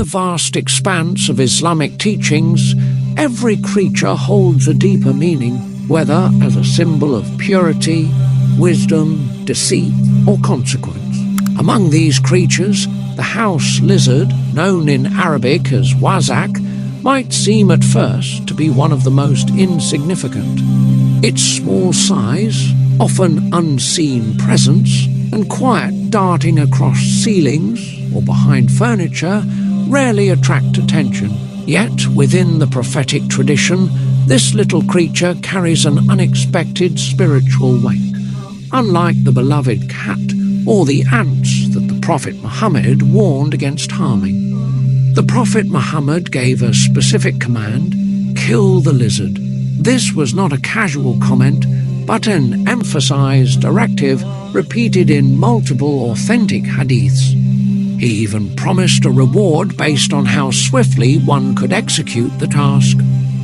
vast expanse of Islamic teachings, every creature holds a deeper meaning, whether as a symbol of purity, wisdom, deceit, or consequence. Among these creatures, the house lizard, known in Arabic as Wazak, might seem at first to be one of the most insignificant. Its small size, often unseen presence, and quiet darting across ceilings or behind furniture rarely attract attention. Yet, within the prophetic tradition, this little creature carries an unexpected spiritual weight. Unlike the beloved cat or the ants that the Prophet Muhammad warned against harming, the Prophet Muhammad gave a specific command: kill the lizard. This was not a casual comment, but an emphasized directive repeated in multiple authentic hadiths. He even promised a reward based on how swiftly one could execute the task.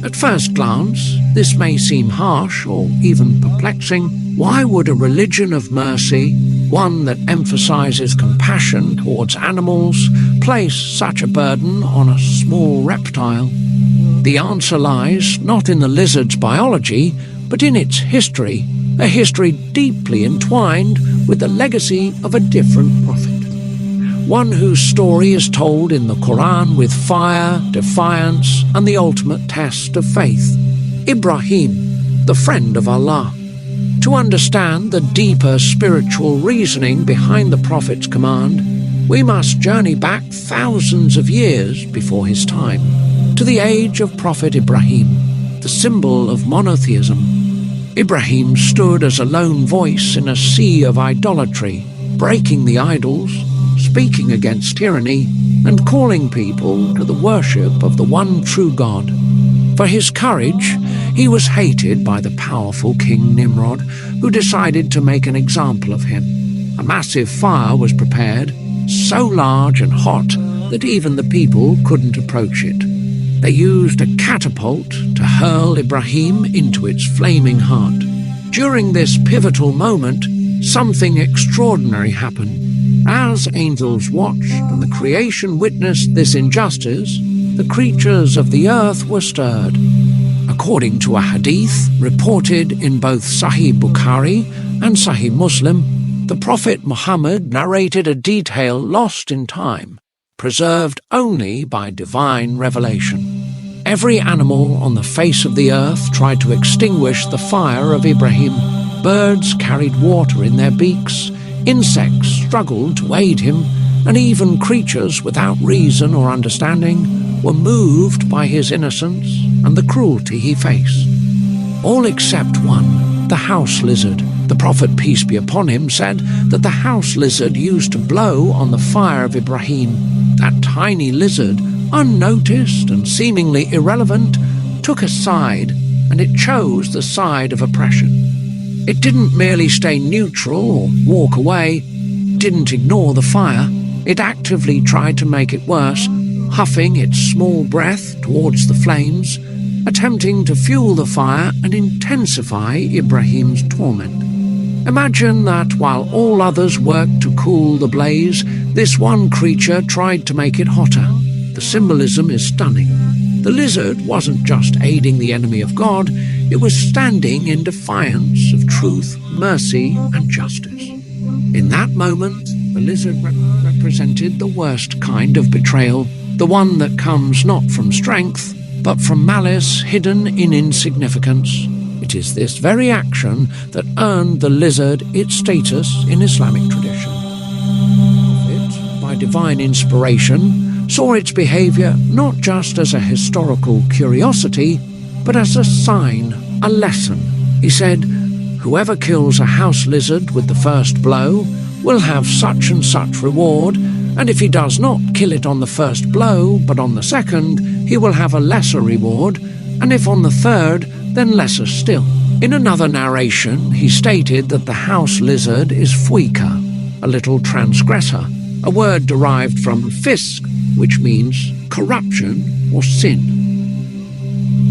At first glance, this may seem harsh or even perplexing. Why would a religion of mercy, one that emphasizes compassion towards animals, place such a burden on a small reptile? The answer lies not in the lizard's biology, but in its history, a history deeply entwined with the legacy of a different prophet. One whose story is told in the Quran with fire, defiance, and the ultimate test of faith: Ibrahim, the friend of Allah. To understand the deeper spiritual reasoning behind the Prophet's command, we must journey back thousands of years before his time, to the age of Prophet Ibrahim, the symbol of monotheism. Ibrahim stood as a lone voice in a sea of idolatry, breaking the idols, speaking against tyranny, and calling people to the worship of the one true God. For his courage, he was hated by the powerful King Nimrod, who decided to make an example of him. A massive fire was prepared, so large and hot that even the people couldn't approach it. They used a catapult to hurl Ibrahim into its flaming heart. During this pivotal moment, something extraordinary happened. As angels watched and the creation witnessed this injustice, the creatures of the earth were stirred. According to a hadith reported in both Sahih Bukhari and Sahih Muslim, the Prophet Muhammad narrated a detail lost in time, preserved only by divine revelation. Every animal on the face of the earth tried to extinguish the fire of Ibrahim. Birds carried water in their beaks, insects struggled to aid him, and even creatures without reason or understanding were moved by his innocence and the cruelty he faced. All except one, the house lizard. The Prophet, peace be upon him, said that the house lizard used to blow on the fire of Ibrahim. That tiny lizard, unnoticed and seemingly irrelevant, took a side, and it chose the side of oppression. It didn't merely stay neutral or walk away, didn't ignore the fire. It actively tried to make it worse, huffing its small breath towards the flames, attempting to fuel the fire and intensify Ibrahim's torment. Imagine that while all others worked to cool the blaze, this one creature tried to make it hotter. The symbolism is stunning. The lizard wasn't just aiding the enemy of God, it was standing in defiance of truth, mercy, and justice. In that moment, the lizard represented the worst kind of betrayal, the one that comes not from strength, but from malice hidden in insignificance. It is this very action that earned the lizard its status in Islamic tradition. It, by divine inspiration, saw its behavior not just as a historical curiosity, but as a sign, a lesson. He said, "Whoever kills a house lizard with the first blow will have such and such reward, and if he does not kill it on the first blow, but on the second, he will have a lesser reward, and if on the third, then lesser still." In another narration, he stated that the house lizard is fuika, a little transgressor, a word derived from fisk, which means corruption or sin.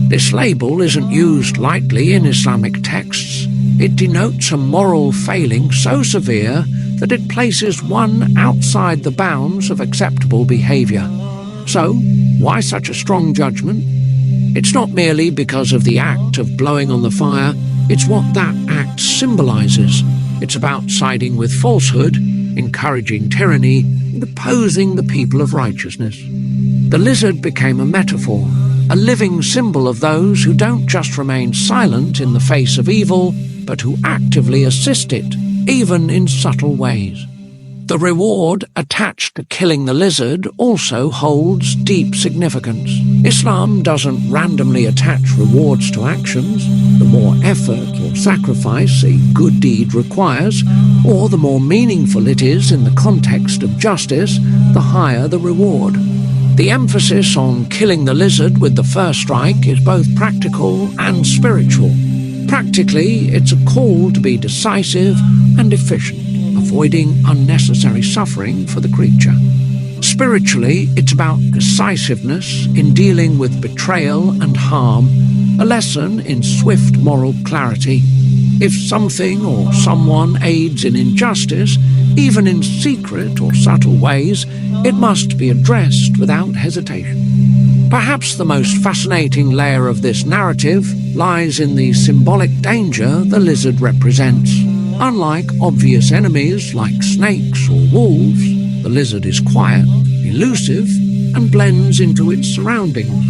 This label isn't used lightly in Islamic texts. It denotes a moral failing so severe that it places one outside the bounds of acceptable behavior. So, why such a strong judgment? It's not merely because of the act of blowing on the fire, it's what that act symbolizes. It's about siding with falsehood, encouraging tyranny, and opposing the people of righteousness. The lizard became a metaphor, a living symbol of those who don't just remain silent in the face of evil, but who actively assist it, even in subtle ways. The reward attached to killing the lizard also holds deep significance. Islam doesn't randomly attach rewards to actions. The more effort or sacrifice a good deed requires, or the more meaningful it is in the context of justice, the higher the reward. The emphasis on killing the lizard with the first strike is both practical and spiritual. Practically, it's a call to be decisive and efficient, avoiding unnecessary suffering for the creature. Spiritually, it's about decisiveness in dealing with betrayal and harm, a lesson in swift moral clarity. If something or someone aids in injustice, even in secret or subtle ways, it must be addressed without hesitation. Perhaps the most fascinating layer of this narrative lies in the symbolic danger the lizard represents. Unlike obvious enemies like snakes or wolves, the lizard is quiet, elusive, and blends into its surroundings.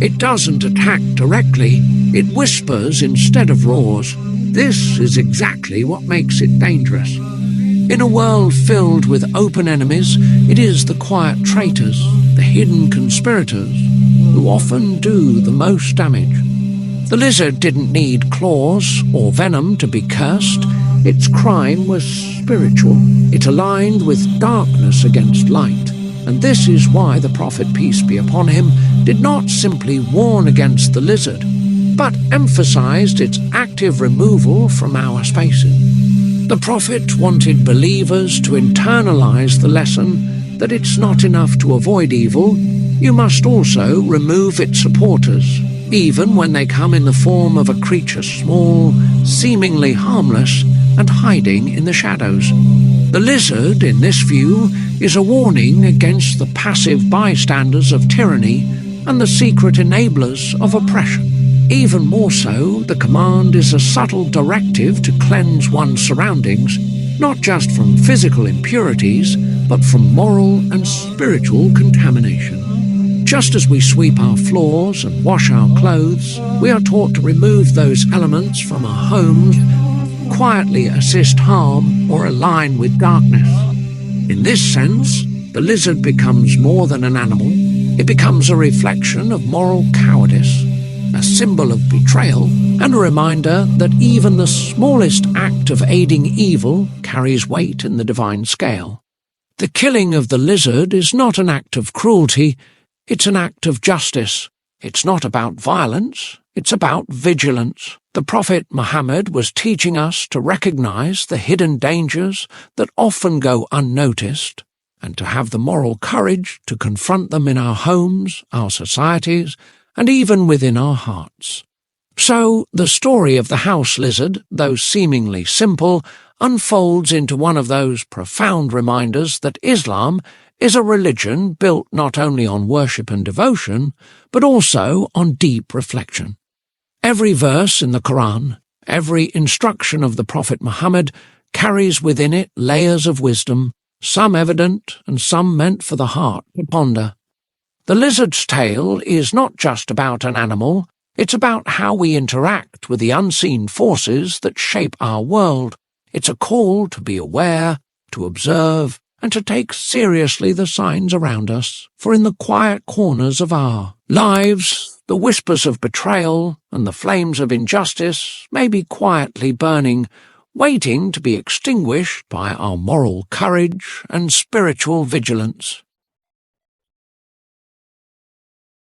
It doesn't attack directly, it whispers instead of roars. This is exactly what makes it dangerous. In a world filled with open enemies, it is the quiet traitors, the hidden conspirators, who often do the most damage. The lizard didn't need claws or venom to be cursed. Its crime was spiritual. It aligned with darkness against light. And this is why the Prophet, peace be upon him, did not simply warn against the lizard, but emphasized its active removal from our spaces. The Prophet wanted believers to internalize the lesson that it's not enough to avoid evil, you must also remove its supporters, even when they come in the form of a creature small, seemingly harmless, and hiding in the shadows. The lizard, in this view, is a warning against the passive bystanders of tyranny and the secret enablers of oppression. Even more so, the command is a subtle directive to cleanse one's surroundings, not just from physical impurities, but from moral and spiritual contamination. Just as we sweep our floors and wash our clothes, we are taught to remove those elements from our homes, quietly assist harm or align with darkness. In this sense, the lizard becomes more than an animal. It becomes a reflection of moral cowardice, a symbol of betrayal, and a reminder that even the smallest act of aiding evil carries weight in the divine scale. The killing of the lizard is not an act of cruelty, it's an act of justice. It's not about violence, it's about vigilance. The Prophet Muhammad was teaching us to recognize the hidden dangers that often go unnoticed, and to have the moral courage to confront them in our homes, our societies, and even within our hearts. So, the story of the house lizard, though seemingly simple, unfolds into one of those profound reminders that Islam is a religion built not only on worship and devotion, but also on deep reflection. Every verse in the Quran, every instruction of the Prophet Muhammad carries within it layers of wisdom, some evident and some meant for the heart to ponder. The lizard's tale is not just about an animal, it's about how we interact with the unseen forces that shape our world. It's a call to be aware, to observe, and to take seriously the signs around us, for in the quiet corners of our lives, the whispers of betrayal and the flames of injustice may be quietly burning, waiting to be extinguished by our moral courage and spiritual vigilance.